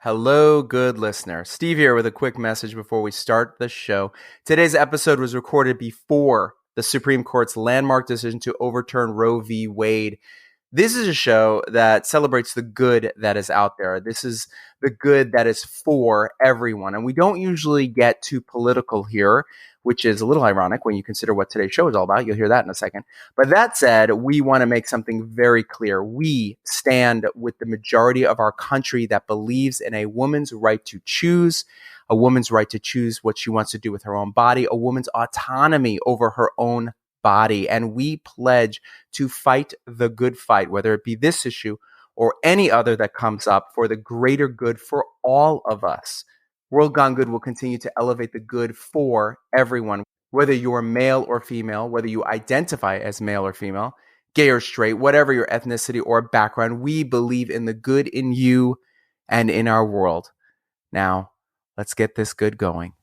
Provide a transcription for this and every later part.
Hello, good listener. Steve here with a quick message before we start the show. Today's episode was recorded before the Supreme Court's landmark decision to overturn Roe v. Wade. This is a show that celebrates the good that is out there. This is the good that is for everyone. And we don't usually get too political here, which is a little ironic when you consider what today's show is all about. You'll hear that in a second. But that said, we want to make something very clear. We stand with the majority of our country that believes in a woman's right to choose, a woman's right to choose what she wants to do with her own body, a woman's autonomy over her own body. And we pledge to fight the good fight, whether it be this issue or any other that comes up, for the greater good for all of us. World Gone Good will continue to elevate the good for everyone, whether you're male or female, whether you identify as male or female, gay or straight, whatever your ethnicity or background. We believe in the good in you and in our world. Now, let's get this good going.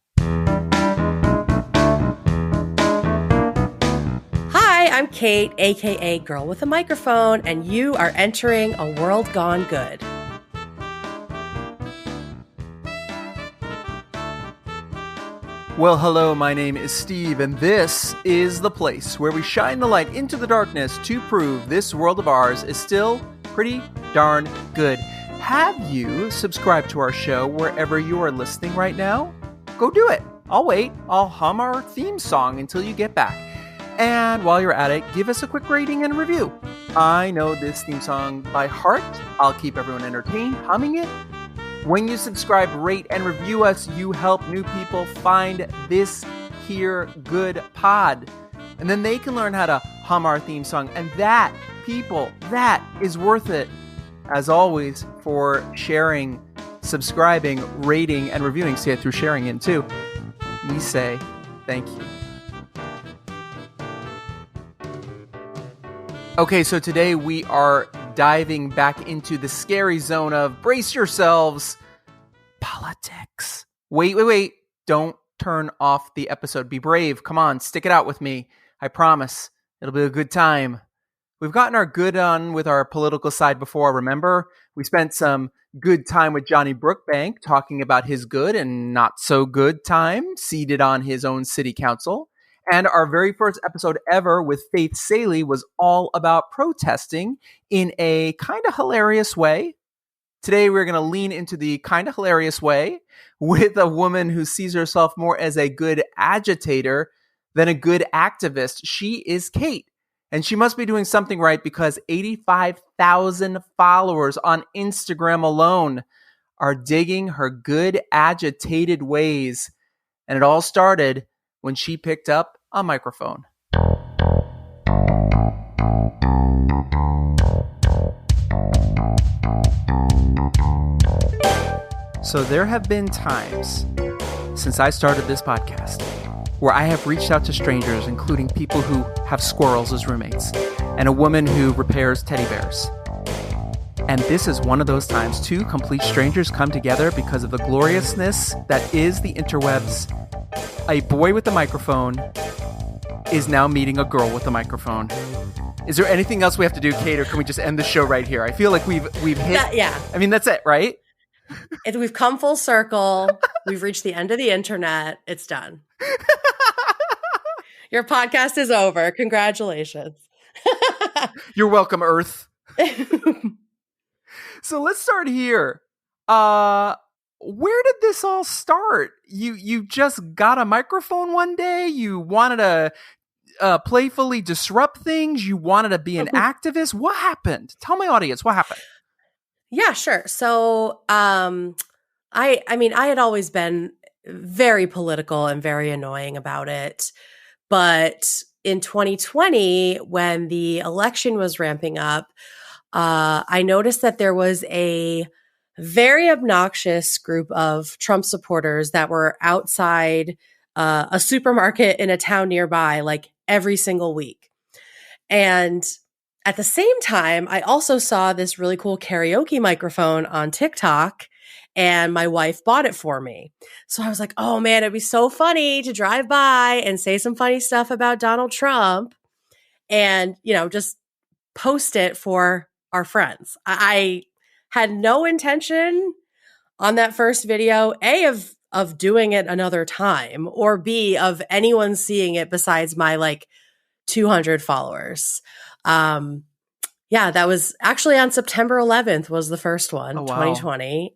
Hi, I'm Kate, aka Girl with a Microphone, and you are entering A World Gone Good. Well, hello, my name is Steve, and this is the place where we shine the light into the darkness to prove this world of ours is still pretty darn good. Have you subscribed to our show wherever you are listening right now? Go do it. I'll wait. I'll hum our theme song until you get back. And while you're at it, give us a quick rating and review. I know this theme song by heart. I'll keep everyone entertained humming it. When you subscribe, rate, and review us, you help new people find this here good pod. And then they can learn how to hum our theme song. And that, people, that is worth it. As always, for sharing, subscribing, rating, and reviewing. See it through sharing in too. We say thank you. Okay, so today we are diving back into the scary zone of, brace yourselves, politics. Wait. Don't turn off the episode. Be brave. Come on, stick it out with me. I promise. It'll be a good time. We've gotten our good on with our political side before, remember? We spent some good time with Johnny Brookbank talking about his good and not so good time seated on his own city council. And our very first episode ever with Faith Saley was all about protesting in a kind of hilarious way. Today, we're going to lean into the kind of hilarious way with a woman who sees herself more as a good agitator than a good activist. She is Kate, and she must be doing something right because 85,000 followers on Instagram alone are digging her good agitated ways. And it all started when she picked up a microphone. So there have been times since I started this podcast where I have reached out to strangers, including people who have squirrels as roommates, and a woman who repairs teddy bears. And this is one of those times two complete strangers come together because of the gloriousness that is the interwebs. A boy with a microphone is now meeting a girl with a microphone. Is there anything else we have to do, Kate, or can we just end the show right here? I feel like we've hit... Yeah. I mean, that's it, right? We've come full circle. We've reached the end of the internet. It's done. Your podcast is over. Congratulations. You're welcome, Earth. So let's start here. Where did this all start? You just got a microphone one day? You wanted to playfully disrupt things? You wanted to be an activist? What happened? Tell my audience, what happened? Yeah, sure. So I had always been very political and very annoying about it. But in 2020, when the election was ramping up, I noticed that there was a very obnoxious group of Trump supporters that were outside a supermarket in a town nearby, like every single week. And at the same time, I also saw this really cool karaoke microphone on TikTok, and my wife bought it for me. So I was like, oh man, it'd be so funny to drive by and say some funny stuff about Donald Trump and, just post it for our friends. I had no intention on that first video, A, of doing it another time, or B, of anyone seeing it besides my like 200 followers. Yeah, that was actually on September 11th was the first one, Oh, wow. 2020.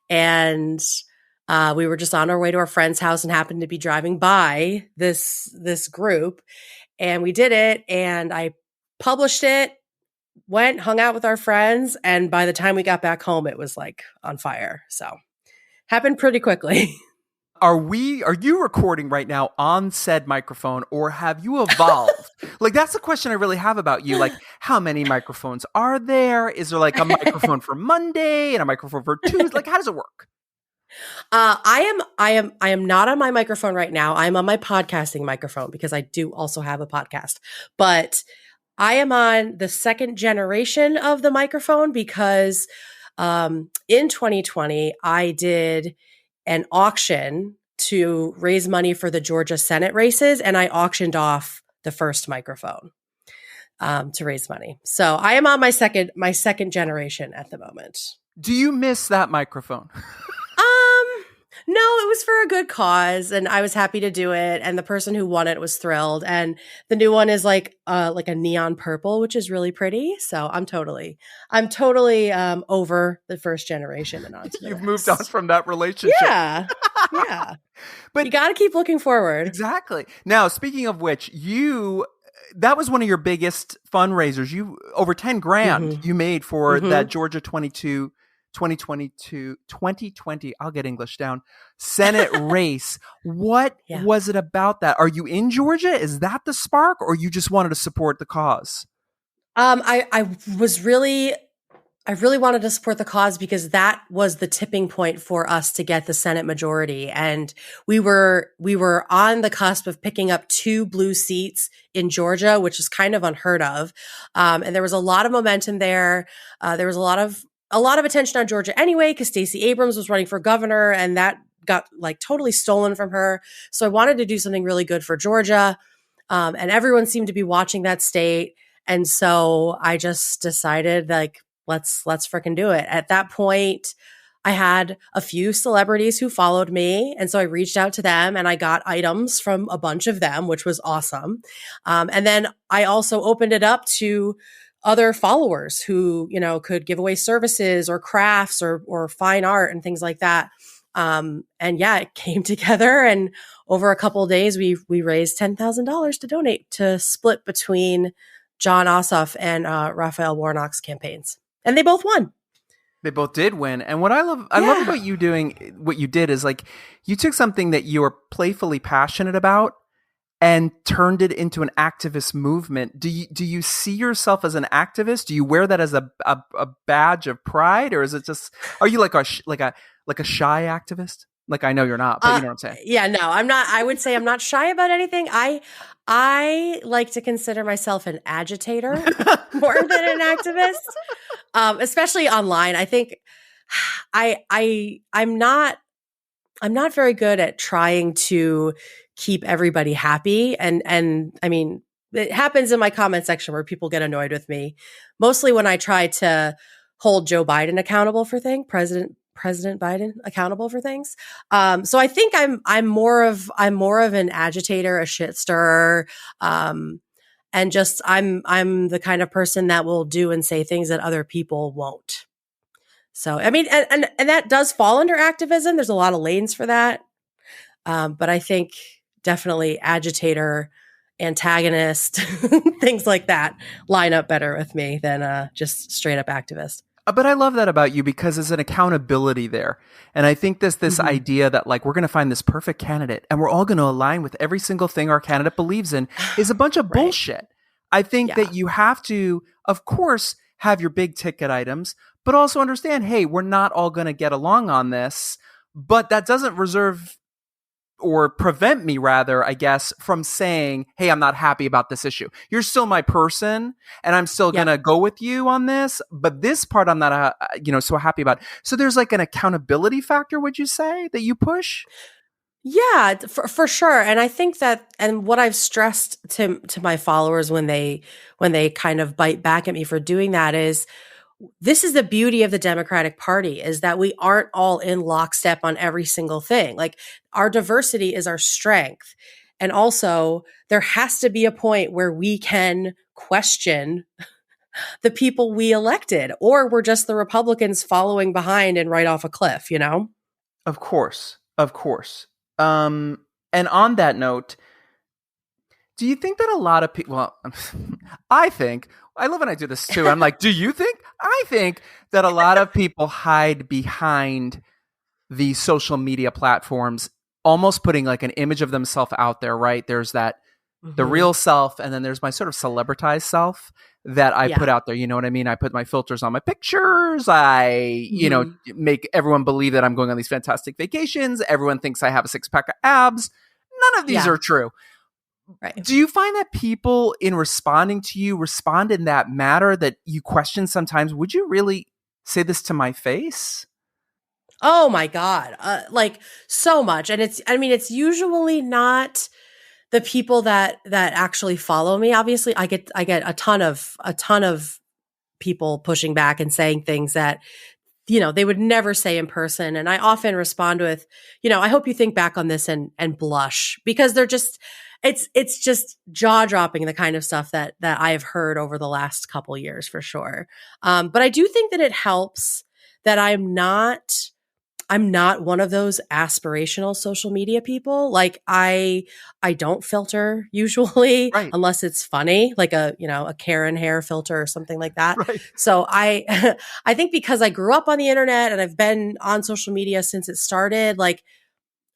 And we were just on our way to our friend's house and happened to be driving by this group, and we did it, and I published it, went, hung out with our friends, and by the time we got back home, it was like on fire. So happened pretty quickly. Are you recording right now on said microphone, or have you evolved? Like, that's the question I really have about you. Like, how many microphones are there? Is there like a microphone for Monday and a microphone for Tuesday? Like, how does it work? I am not on my microphone right now. I'm on my podcasting microphone because I do also have a podcast, but I am on the second generation of the microphone because, in 2020, I did an auction to raise money for the Georgia Senate races, and I auctioned off the first microphone, to raise money. So I am on my second generation at the moment. Do you miss that microphone? No, it was for a good cause, and I was happy to do it. And the person who won it was thrilled. And the new one is like a neon purple, which is really pretty. So I'm totally over the first generation and on to the You've next. moved on from that relationship. Yeah, yeah. But you got to keep looking forward. Exactly. Now, speaking of which, that was one of your biggest fundraisers. You over 10 grand you made for that Georgia 2020, I'll get English down, Senate race. What was it about that? Are you in Georgia? Is that the spark, or you just wanted to support the cause? I really wanted to support the cause because that was the tipping point for us to get the Senate majority. And we were on the cusp of picking up 2 blue seats in Georgia, which is kind of unheard of. And there was a lot of momentum there. There was a lot of attention on Georgia anyway, because Stacey Abrams was running for governor, and that got like totally stolen from her. So I wanted to do something really good for Georgia. And everyone seemed to be watching that state. And so I just decided, like, let's freaking do it. At that point, I had a few celebrities who followed me. And so I reached out to them and I got items from a bunch of them, which was awesome. And then I also opened it up to other followers who, could give away services or crafts or fine art and things like that. And yeah, it came together, and over a couple of days, we raised $10,000 to donate, to split between John Ossoff and Raphael Warnock's campaigns. And they both won. They both did win. And what I love about you doing what you did is, like, you took something that you were playfully passionate about and turned it into an activist movement. Do you see yourself as an activist? Do you wear that as a badge of pride, or is it just, are you like a shy activist? Like, I know you're not, but you know what I'm saying? Yeah, no, I'm not. I would say I'm not shy about anything. I like to consider myself an agitator more than an activist, especially online. I think I'm not very good at trying to keep everybody happy. And I mean, it happens in my comment section where people get annoyed with me, mostly when I try to hold Joe Biden accountable for things, President Biden accountable for things. So I think I'm more of an agitator, a shit stirrer. And just, I'm the kind of person that will do and say things that other people won't. So, I mean, and that does fall under activism. There's a lot of lanes for that. But I think definitely agitator, antagonist, things like that line up better with me than just straight up activist. But I love that about you, because there's an accountability there. And I think this idea that, like, we're going to find this perfect candidate and we're all going to align with every single thing our candidate believes in is a bunch of bullshit. I think that you have to, of course, have your big ticket items, but also understand, hey, we're not all going to get along on this, but that doesn't reserve or prevent me, rather, I guess, from saying, hey, I'm not happy about this issue. You're still my person, and I'm still going to go with you on this, but this part I'm not, so happy about. So there's like an accountability factor, would you say, that you push? Yeah, for sure. And I think that, and what I've stressed to my followers when they kind of bite back at me for doing that is, this is the beauty of the Democratic Party, is that we aren't all in lockstep on every single thing. Like, our diversity is our strength. And also, there has to be a point where we can question the people we elected, or we're just the Republicans following behind and right off a cliff, you know? Of course. Of course. And on that note, do you think that a lot of people, well, I think, I love when I do this too. I'm like, do you think? I think that a lot of people hide behind the social media platforms, almost putting like an image of themselves out there, right? There's that, the real self, and then there's my sort of celebritized self that I put out there. You know what I mean? I put my filters on my pictures. You know, make everyone believe that I'm going on these fantastic vacations. Everyone thinks I have a 6-pack of abs. None of these are true. Right. Do you find that people, in responding to you, respond in that matter that you question sometimes? Would you really say this to my face? Oh my God. Like, so much. And it's usually not the people that actually follow me. Obviously, I get a ton of people pushing back and saying things that, you know, they would never say in person. And I often respond with, you know, I hope you think back on this and blush, because they're just, it's just jaw dropping, the kind of stuff that I've heard over the last couple years, for sure. But I do think that it helps that I'm not one of those aspirational social media people. Like, I don't filter usually, Right. unless it's funny, like a Karen hair filter or something like that. Right. So I I think because I grew up on the internet and I've been on social media since it started, like,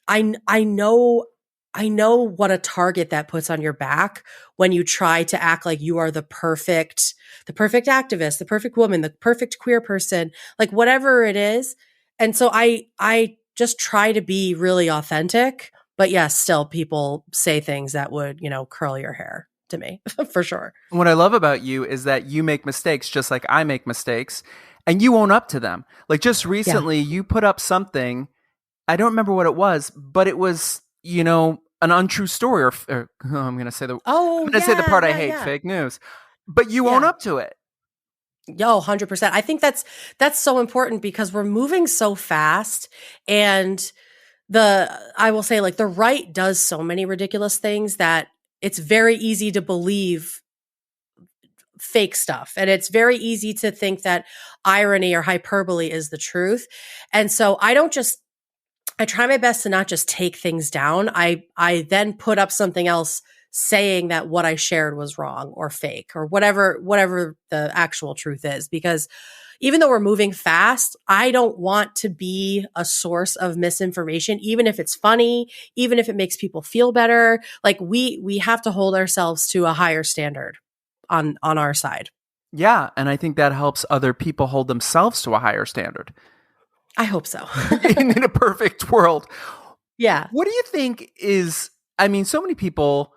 I know what a target that puts on your back when you try to act like you are the perfect activist, the perfect woman, the perfect queer person, like whatever it is. And so I just try to be really authentic, but yes, still people say things that would, you know, curl your hair to me for sure. What I love about you is that you make mistakes just like I make mistakes, and you own up to them. Like, just recently, you put up something, I don't remember what it was, but it was, you know, an untrue story, or I'm going to say the part I hate, fake news. But you own up to it. Yo, 100%. I think that's so important, because we're moving so fast, and I will say, like, the right does so many ridiculous things that it's very easy to believe fake stuff. And it's very easy to think that irony or hyperbole is the truth. And so I try my best to not just take things down. I then put up something else saying that what I shared was wrong or fake or whatever the actual truth is. Because even though we're moving fast, I don't want to be a source of misinformation, even if it's funny, even if it makes people feel better. Like, we have to hold ourselves to a higher standard on our side. Yeah, and I think that helps other people hold themselves to a higher standard. I hope so. in a perfect world. Yeah. What do you think is, I mean, so many people,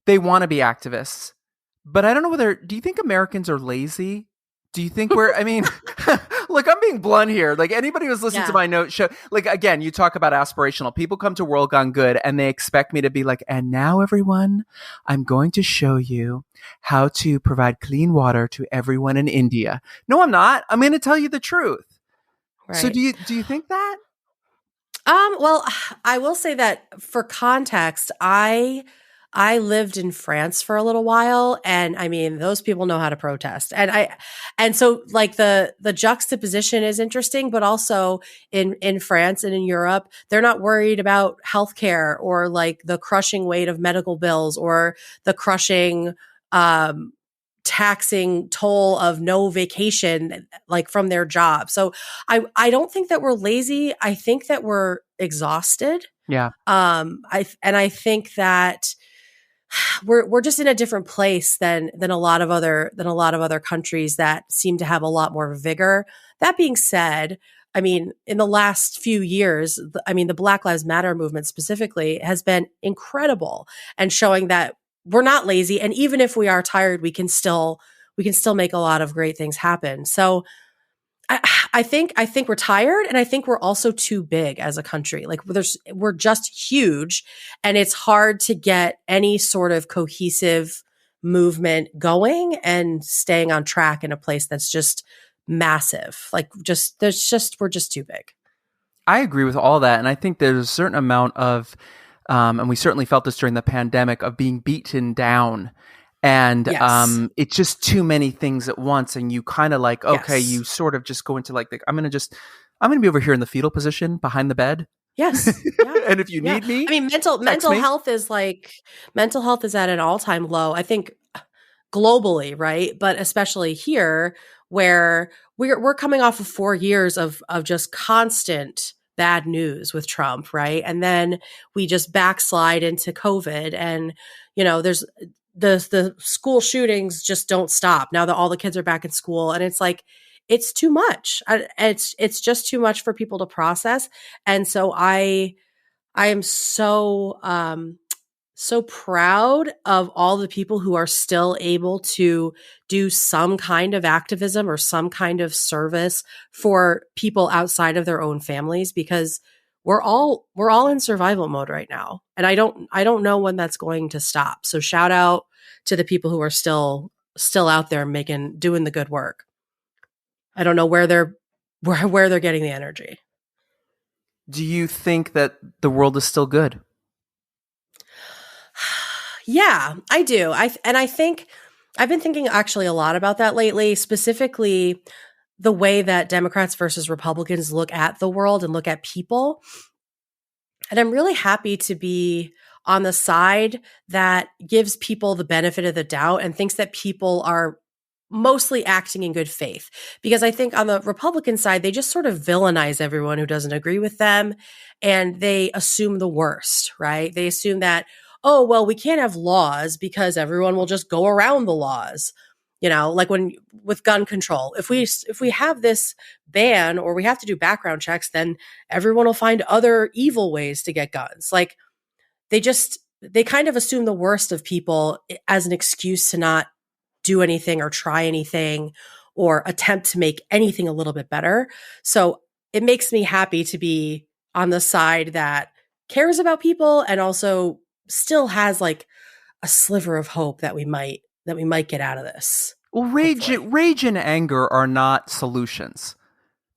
they want to be activists, but I don't know do you think Americans are lazy? Do you think I mean, look, I'm being blunt here. Like, anybody who's listening to my note show, like, again, you talk about aspirational. People come to World Gone Good and they expect me to be like, and now everyone, I'm going to show you how to provide clean water to everyone in India. No, I'm not. I'm going to tell you the truth. Right. So do you think that? Well, I will say that, for context, I lived in France for a little while, and I mean, those people know how to protest. And so, like, the juxtaposition is interesting, but also in France and in Europe, they're not worried about healthcare or like the crushing weight of medical bills or the crushing taxing toll of no vacation, like, from their job. So I don't think that we're lazy. I think that we're exhausted. Yeah. I think that we're just in a different place than a lot of other countries that seem to have a lot more vigor. That being said, I mean, in the last few years, I mean, the Black Lives Matter movement specifically has been incredible, and showing that we're not lazy. And even if we are tired, we can still make a lot of great things happen. So I think we're tired, and I think we're also too big as a country. Like, we're just huge, and it's hard to get any sort of cohesive movement going and staying on track in a place that's just massive. Like we're just too big. I agree with all that. And I think there's a certain amount of, and we certainly felt this during the pandemic, of being beaten down. And Yes. it's just too many things at once. And you kind of like, okay, Yes. you sort of just go into like, I'm going to be over here in the fetal position behind the bed. Yes. Yeah. And if you Yeah. need me, I mean, text mental me. health is like mental health is at an all-time low. I think globally, right? But especially here where we're coming off of 4 years of just constant bad news with Trump, right? And then we just backslide into COVID, and there's the school shootings just don't stop. Now that all the kids are back in school, and it's like it's too much. It's just too much for people to process. And so I am so proud of all the people who are still able to do some kind of activism or some kind of service for people outside of their own families, because we're all in survival mode right now. And I don't know when that's going to stop. So shout out to the people who are still out there doing the good work. I don't know where they're getting the energy. Do you think that the world is still good? Yeah, I do. I think I've been thinking actually a lot about that lately, specifically the way that Democrats versus Republicans look at the world and look at people. And I'm really happy to be on the side that gives people the benefit of the doubt and thinks that people are mostly acting in good faith. Because I think on the Republican side, they just sort of villainize everyone who doesn't agree with them, and they assume the worst, right? They assume that, oh, well, we can't have laws because everyone will just go around the laws. Like when with gun control, if we have this ban or we have to do background checks, then everyone will find other evil ways to get guns. Like they kind of assume the worst of people as an excuse to not do anything or try anything or attempt to make anything a little bit better. So it makes me happy to be on the side that cares about people and also still has like a sliver of hope that we might get out of this. Well, Hopefully. rage and anger are not solutions.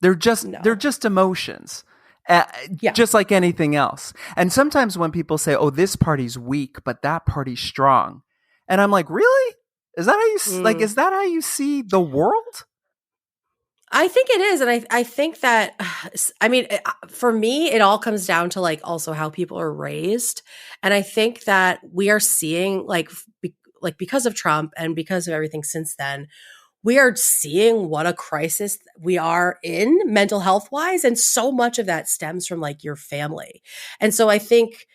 They're No. just emotions, uh, Yeah. just like anything else. And sometimes when people say, "Oh, this party's weak, but that party's strong," and I'm like, "Really? Is that how you Mm. is that how you see the world?" I think it is. And I think that, I mean, for me, it all comes down to like also how people are raised. And I think that we are seeing like because of Trump and because of everything since then, we are seeing what a crisis we are in mental health wise. And so much of that stems from like your family. And so I think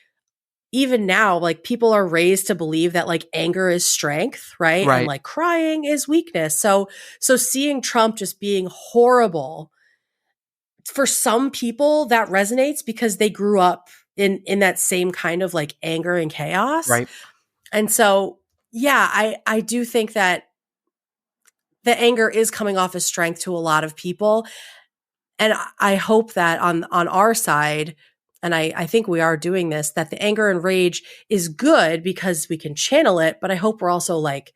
even now, like people are raised to believe that like anger is strength, right? And Right. like crying is weakness. So seeing Trump just being horrible, for some people that resonates because they grew up in that same kind of like anger and chaos. Right. And so yeah, I do think that the anger is coming off as strength to a lot of people. And I hope that on our side, and I think we are doing this, that the anger and rage is good because we can channel it. But I hope we're also like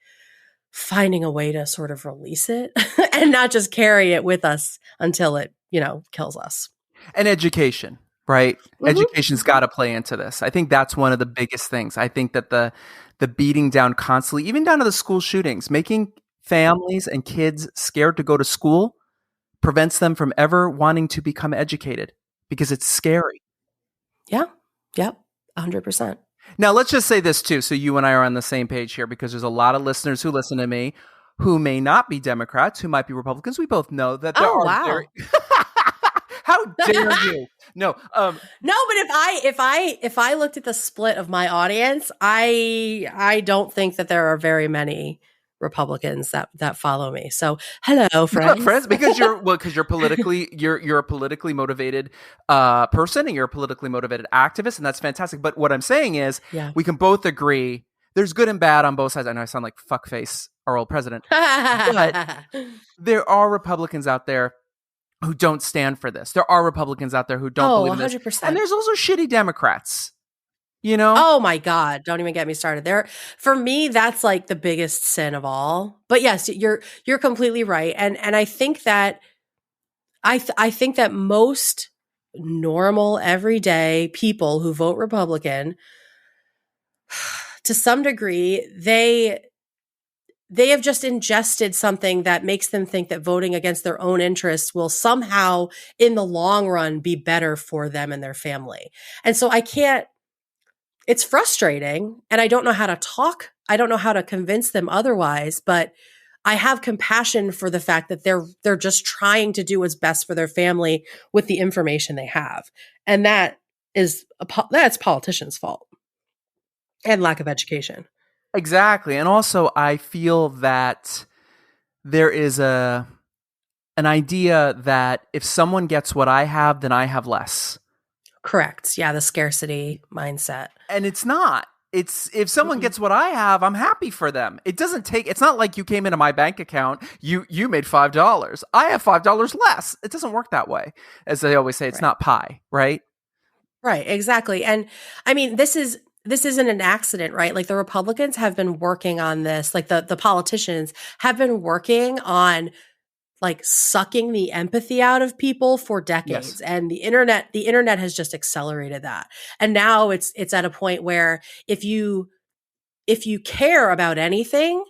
finding a way to sort of release it and not just carry it with us until it, kills us. And education, right? Mm-hmm, Education's mm-hmm. got to play into this. I think that's one of the biggest things. I think that the beating down constantly, even down to the school shootings, making families and kids scared to go to school prevents them from ever wanting to become educated because it's scary. Yeah. Yep. 100%. Now, let's just say this too, so you and I are on the same page here, because there's a lot of listeners who listen to me who may not be Democrats, who might be Republicans. We both know that there Oh, are very. wow. How dare you? No, No, but if I looked at the split of my audience, I don't think that there are very many Republicans that follow me. So hello, friends. friends, because you're politically you're a politically motivated person, and you're a politically motivated activist, and that's fantastic. But what I'm saying is, Yeah. we can both agree there's good and bad on both sides. I know I sound like fuckface, our old president, but there are Republicans out there who don't stand for this. There are Republicans out there who don't Oh, believe in this, and 100%. there's also shitty Democrats. you know? Oh my God. Don't even get me started there. For me, that's like the biggest sin of all. But yes, you're completely right. And I think that I think that most normal everyday people who vote Republican, to some degree, they have just ingested something that makes them think that voting against their own interests will somehow in the long run be better for them and their family. And so I can't, it's frustrating, and I don't know how to talk. I don't know how to convince them otherwise, but I have compassion for the fact that they're just trying to do what's best for their family with the information they have. And that's politicians' fault and lack of education. Exactly. And also I feel that there is an idea that if someone gets what I have, then I have less. Correct. Yeah, the scarcity mindset. And it's not. It's if someone Mm-mm. gets what I have, I'm happy for them. It's not like you came into my bank account, you made $5. I have $5 less. It doesn't work that way. As they always say, it's Right. not pie, right? Right, exactly. And I mean, this isn't an accident, right? Like the Republicans have been working on this, like the politicians have been working on like sucking the empathy out of people for Yes. decades. And the internet has just accelerated that. And now it's at a point where if you care about anything,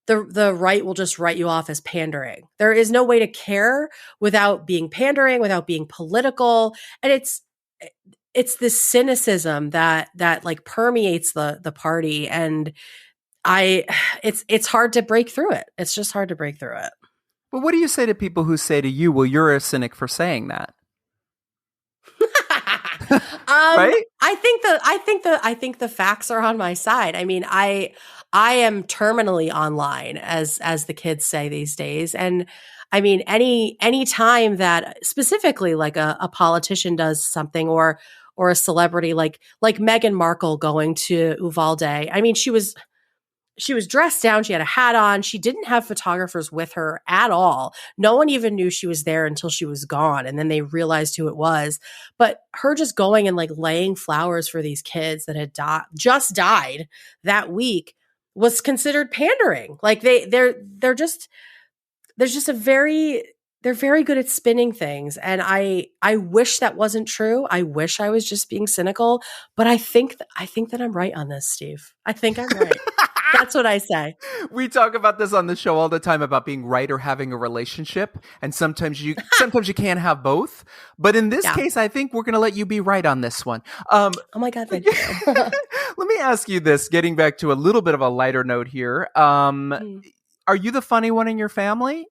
the right will just write you off as pandering. There is no way to care without being pandering, without being political. And it's this cynicism that like permeates the party. And I it's hard to break through it. It's just hard to break through it. But what do you say to people who say to you, well, you're a cynic for saying that? Right? I think the facts are on my side. I mean, I am terminally online, as the kids say these days. And I mean, any time that specifically like a politician does something, or a celebrity like Meghan Markle going to Uvalde. I mean, she was dressed down. She had a hat on. She didn't have photographers with her at all. No one even knew she was there until she was gone. And then they realized who it was. But her just going and like laying flowers for these kids that had just died that week was considered pandering. Like they're just, there's just a very, they're very good at spinning things. And I wish that wasn't true. I wish I was just being cynical, but I think that I'm right on this, Steve. I think I'm right. That's what I say. We talk about this on the show all the time about being right or having a relationship, and sometimes you can't have both. But in this Yeah. case, I think we're going to let you be right on this one. Oh my God, thank you. Let me ask you this, getting back to a little bit of a lighter note here. Mm. Are you the funny one in your family?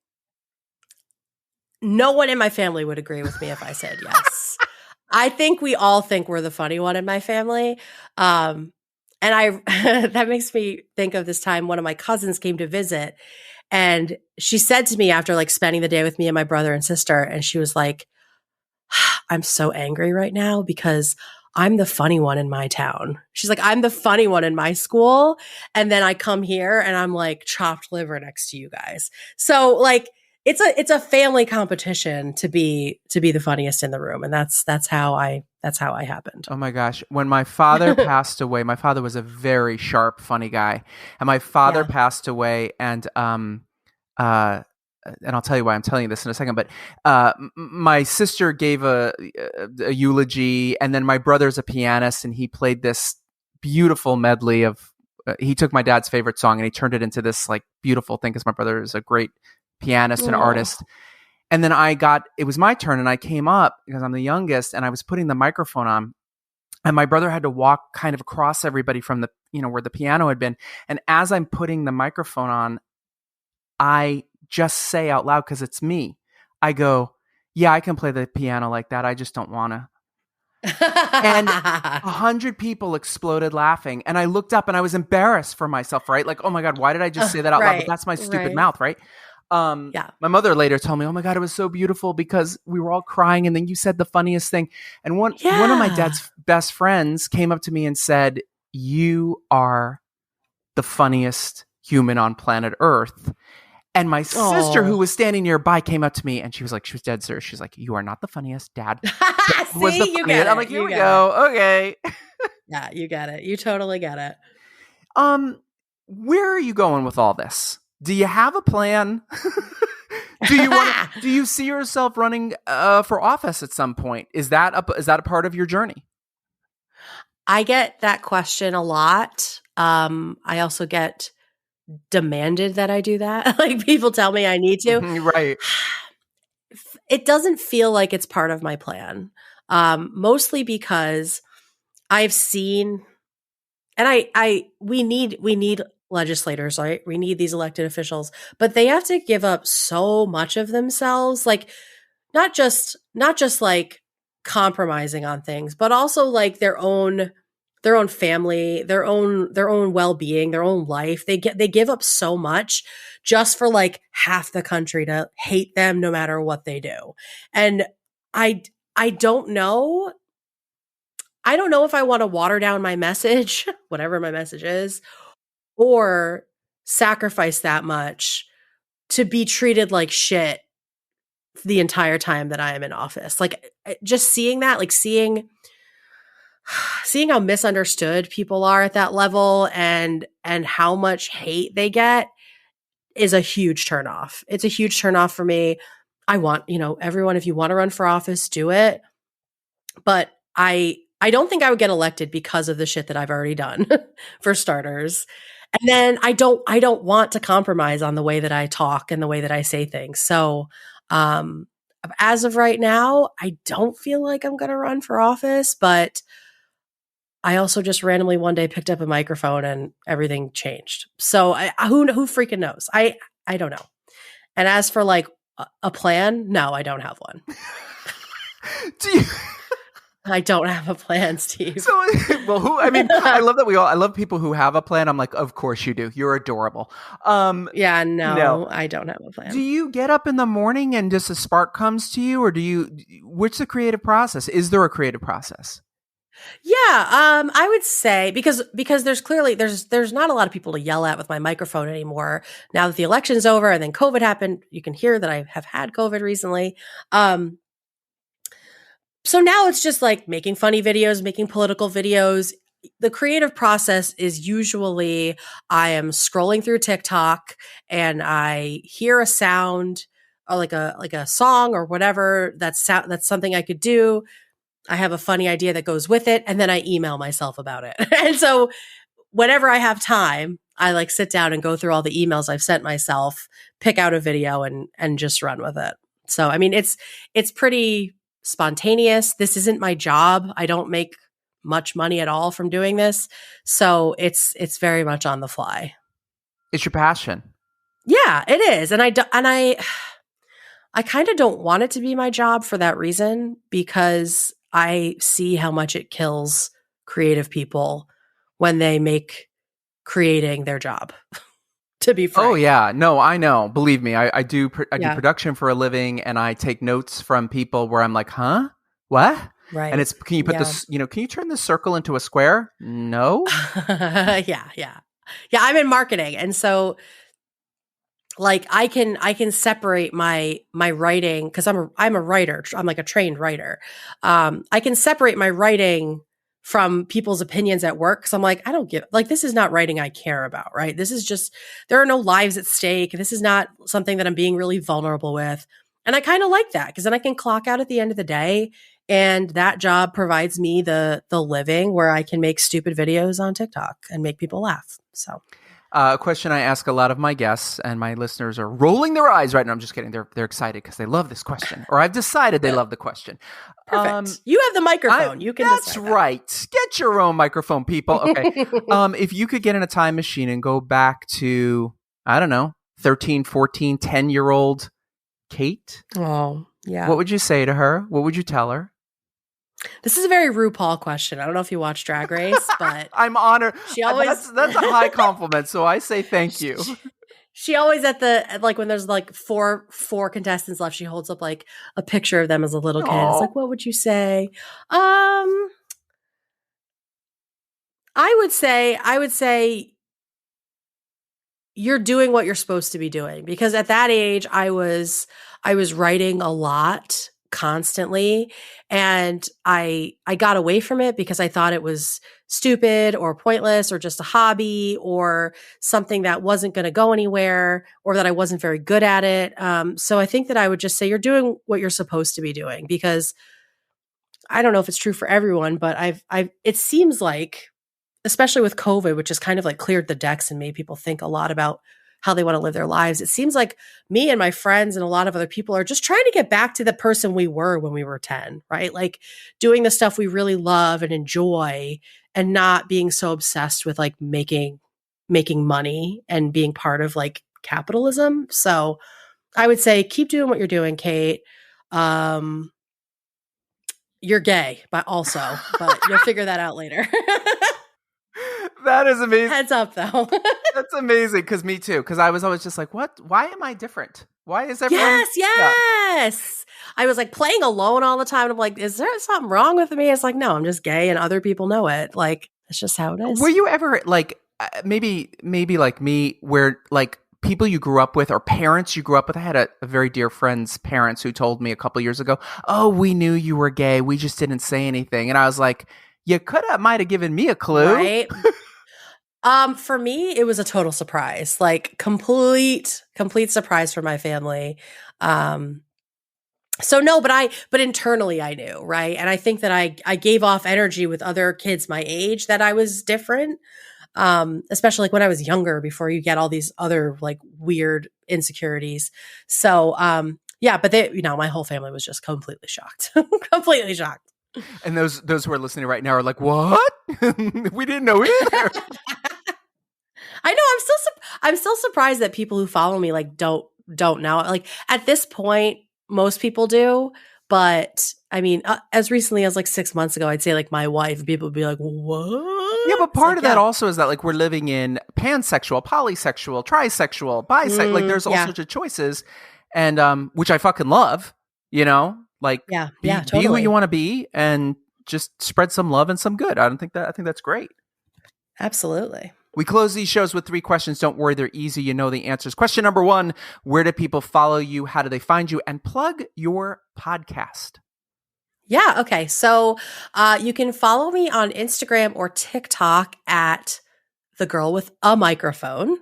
No one in my family would agree with me if I said yes. I think we all think we're the funny one in my family. And I that makes me think of this time one of my cousins came to visit, and she said to me after like spending the day with me and my brother and sister, and she was like, I'm so angry right now because I'm the funny one in my town. She's like, I'm the funny one in my school. And then I come here and I'm like chopped liver next to you guys. So like it's a family competition to be the funniest in the room. And that's how I happened. Oh my gosh. When my father passed away, my father was a very sharp, funny guy. And my father Yeah. passed away, and I'll tell you why I'm telling you this in a second, but my sister gave a eulogy, and then my brother's a pianist, and he played this beautiful medley of, he took my dad's favorite song and he turned it into this like beautiful thing, because my brother is a great pianist and Aw. artist. And then it was my turn, and I came up because I'm the youngest, and I was putting the microphone on, and my brother had to walk kind of across everybody from the, where the piano had been. And as I'm putting the microphone on, I just say out loud, because it's me, I go, yeah, I can play the piano like that. I just don't want to. And 100 people exploded laughing. And I looked up and I was embarrassed for myself, right? Like, oh my God, why did I just say that out loud? But Right, that's my stupid right. mouth, right? Yeah. My mother later told me, oh my God, it was so beautiful because we were all crying. And then you said the funniest thing. And one of my Yeah. dad's best friends came up to me and said, you are the funniest human on planet Earth. And my sister, who was standing nearby, came up to me and she was dead serious. She's like, you are not the funniest. Dad was the See, you funniest. get I'm it. like, here You we get go. Okay. Yeah, you get it. You totally get it. Um, where are you going with all this? Do you have a plan? Do you want to? Do you see yourself running for office at some point? Is that a part of your journey? I get that question a lot. I also get demanded that I do that. Like people tell me I need to. Right. It doesn't feel like it's part of my plan. Mostly because I've seen, and we need legislators, right? We need these elected officials, but they have to give up so much of themselves, like not just like compromising on things, but also like their own family, their own well-being, their own life. They give up so much just for like half the country to hate them no matter what they do. And I I don't know. I don't know if I want to water down my message, whatever my message is, or sacrifice that much to be treated like shit the entire time that I am in office. Like just seeing that, like seeing how misunderstood people are at that level and how much hate they get is a huge turnoff. It's a huge turnoff for me. I want, everyone, if you want to run for office, do it. But I don't think I would get elected because of the shit that I've already done, for starters. And then I don't want to compromise on the way that I talk and the way that I say things. So, um as of right now, I don't feel like I'm going to run for office, but I also just randomly one day picked up a microphone and everything changed. So who freaking knows? I don't know. And as for like a plan, no, I don't have one. Do you? I don't have a plan, Steve. So, well, I love that I love people who have a plan. I'm like, of course you do. You're adorable. Yeah, no, no. I don't have a plan. Do you get up in the morning and just a spark comes to you, or what's the creative process? Is there a creative process? Yeah, I would say because there's not a lot of people to yell at with my microphone anymore. Now that the election's over and then COVID happened, you can hear that I have had COVID recently. So now it's just like making funny videos, making political videos. The creative process is usually I am scrolling through TikTok and I hear a sound or like a song or whatever that's something I could do. I have a funny idea that goes with it, and then I email myself about it. And so whenever I have time, I like sit down and go through all the emails I've sent myself, pick out a video and just run with it. So I mean it's pretty spontaneous. This isn't my job. I don't make much money at all from doing this. So it's very much on the fly. It's your passion. Yeah, it is. And I kind of don't want it to be my job for that reason, because I see how much it kills creative people when they make creating their job. To be frank. Oh yeah, no, I know. Believe me, I do. I do Yeah. production for a living, and I take notes from people where I'm like, huh, what? Right. And it's can you put Yeah. this? Can you turn this circle into a square? No. Yeah. I'm in marketing, and so like I can separate my writing, because I'm a writer. I'm like a trained writer. I can separate my writing from people's opinions at work, because I'm like, I don't give, like, this is not writing I care about, right? This is just, there are no lives at stake. This is not something that I'm being really vulnerable with. And I kind of like that, because then I can clock out at the end of the day, and that job provides me the living where I can make stupid videos on TikTok and make people laugh. So A question I ask a lot of my guests, and my listeners are rolling their eyes right now. I'm just kidding. They're excited because they love this question, or I've decided they love the question. Perfect. You have the microphone. You can. That's right. Get your own microphone, people. Okay. If you could get in a time machine and go back to, I don't know, 13, 14, 10-year-old Kate, Oh, yeah. what would you say to her? What would you tell her? This is a very RuPaul question. I don't know if you watch Drag Race, but I'm honored. she always That's a high compliment, so I say thank you. She always like when there's like four contestants left, she holds up like a picture of them as a little kid. It's like, what would you say? I would say you're doing what you're supposed to be doing, because at that age I was writing a lot constantly. And I got away from it because I thought it was stupid or pointless or just a hobby or something that wasn't going to go anywhere or that I wasn't very good at it. So I think that I would just say you're doing what you're supposed to be doing, because I don't know if it's true for everyone, but it seems like, especially with COVID, which has kind of like cleared the decks and made people think a lot about how they want to live their lives. It seems like me and my friends and a lot of other people are just trying to get back to the person we were when we were 10, right? Like doing the stuff we really love and enjoy and not being so obsessed with like making money and being part of like capitalism. So I would say keep doing what you're doing, Kate. You're gay, but you'll figure that out later. That is amazing. Heads up, though. That's amazing, because me too. Because I was always just like, what? Why am I different? Why is everyone? Yes. I was like playing alone all the time. And I'm like, is there something wrong with me? It's like, no, I'm just gay and other people know it. Like, it's just how it is. Were you ever like, maybe like me, where like people you grew up with or parents you grew up with? I had a very dear friend's parents who told me a couple years ago, oh, we knew you were gay. We just didn't say anything. And I was like, you might have given me a clue. Right. For me, it was a total surprise, like complete surprise for my family. So no, but internally I knew, right? And I think that I gave off energy with other kids my age that I was different. Especially like when I was younger, before you get all these other like weird insecurities. So, yeah, but my whole family was just completely shocked, completely shocked. And those who are listening right now are like, what? We didn't know either. I know. I'm still surprised that people who follow me like don't know. Like at this point, most people do. But I mean, as recently as like 6 months ago, I'd say like my wife, people would be like, what? Yeah, but part of that also is that like we're living in pansexual, polysexual, trisexual, bisexual. Like there's all sorts of choices, and which I fucking love. Like be who you want to be, and just spread some love and some good. I think that's great. Absolutely. We close these shows with 3 questions. Don't worry, they're easy. You know the answers. Question number 1, where do people follow you? How do they find you? And plug your podcast. Yeah. Okay. So you can follow me on Instagram or TikTok at The Girl with a Microphone.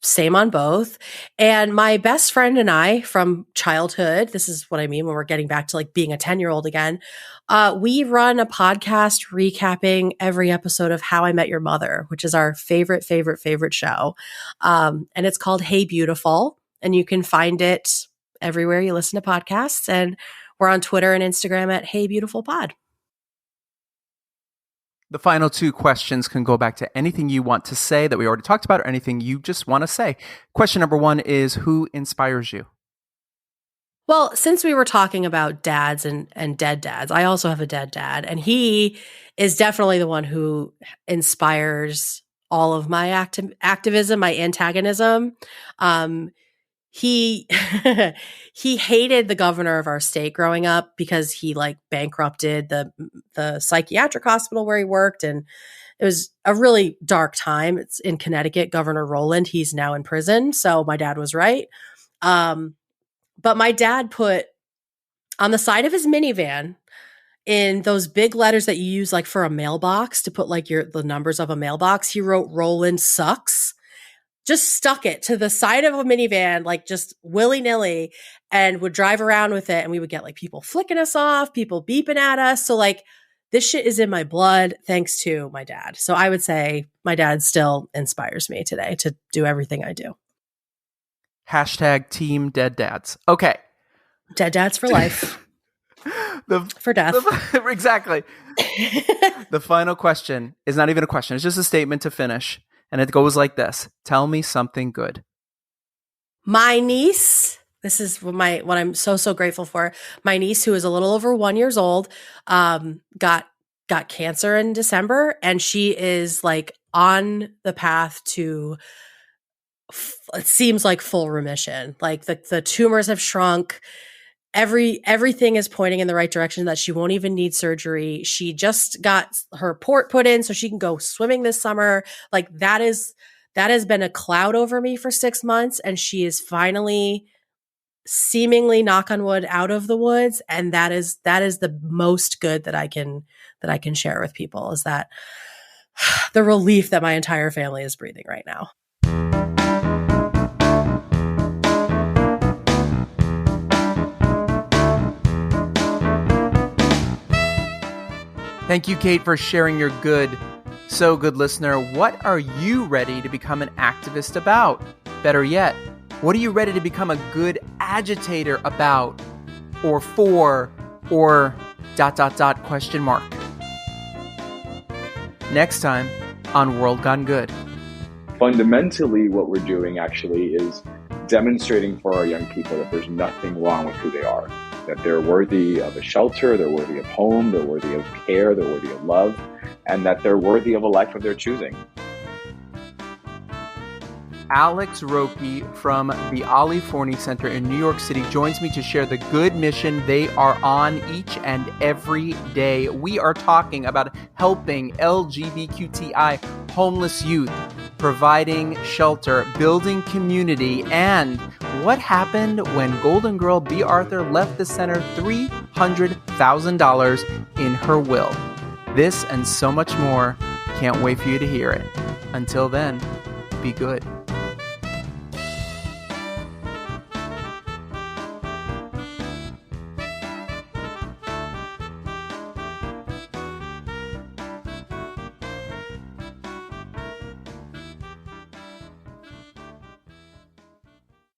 Same on both. And my best friend and I from childhood, this is what I mean when we're getting back to like being a 10-year-old again. We run a podcast recapping every episode of How I Met Your Mother, which is our favorite show. And it's called Hey Beautiful. And you can find it everywhere you listen to podcasts. And we're on Twitter and Instagram at Hey Beautiful Pod. The final 2 questions can go back to anything you want to say that we already talked about or anything you just want to say. Question number 1 is, who inspires you? Well, since we were talking about dads and dead dads, I also have a dead dad, and he is definitely the one who inspires all of my activism, my antagonism. He he hated the governor of our state growing up because he like bankrupted the psychiatric hospital where he worked, and it was a really dark time. It's in Connecticut, Governor Rowland. He's now in prison, so my dad was right. But my dad put on the side of his minivan, in those big letters that you use like for a mailbox to put like the numbers of a mailbox, he wrote Roland sucks. Just stuck it to the side of a minivan, like just willy-nilly, and would drive around with it. And we would get like people flicking us off, people beeping at us. So like this shit is in my blood thanks to my dad. So I would say my dad still inspires me today to do everything I do. # team dead dads. Okay. Dead dads for life. For death. Exactly. The final question is not even a question. It's just a statement to finish. And it goes like this. Tell me something good. My niece, this is what I'm so grateful for. My niece, who is a little over 1 year old, got cancer in December, and she is like on the path to, it seems like full remission. Like the tumors have shrunk. Everything is pointing in the right direction, that she won't even need surgery. She just got her port put in so she can go swimming this summer. Like that has been a cloud over me for 6 months. And she is finally seemingly, knock on wood, out of the woods, and that is the most good that I can share with people, is that the relief that my entire family is breathing right now. Thank you, Kate, for sharing your good. So, good listener, what are you ready to become an activist about? Better yet, what are you ready to become a good agitator about? Or for? Or ... question mark. Next time on World Gone Good. Fundamentally, what we're doing actually is demonstrating for our young people that there's nothing wrong with who they are, that they're worthy of a shelter, they're worthy of home, they're worthy of care, they're worthy of love, and that they're worthy of a life of their choosing. Alex Roque from the Ali Forney Center in New York City joins me to share the good mission they are on each and every day. We are talking about helping LGBTQI homeless youth, providing shelter, building community, and what happened when Golden Girl B. Arthur left the center $300,000 in her will. This and so much more. Can't wait for you to hear it. Until then, be good.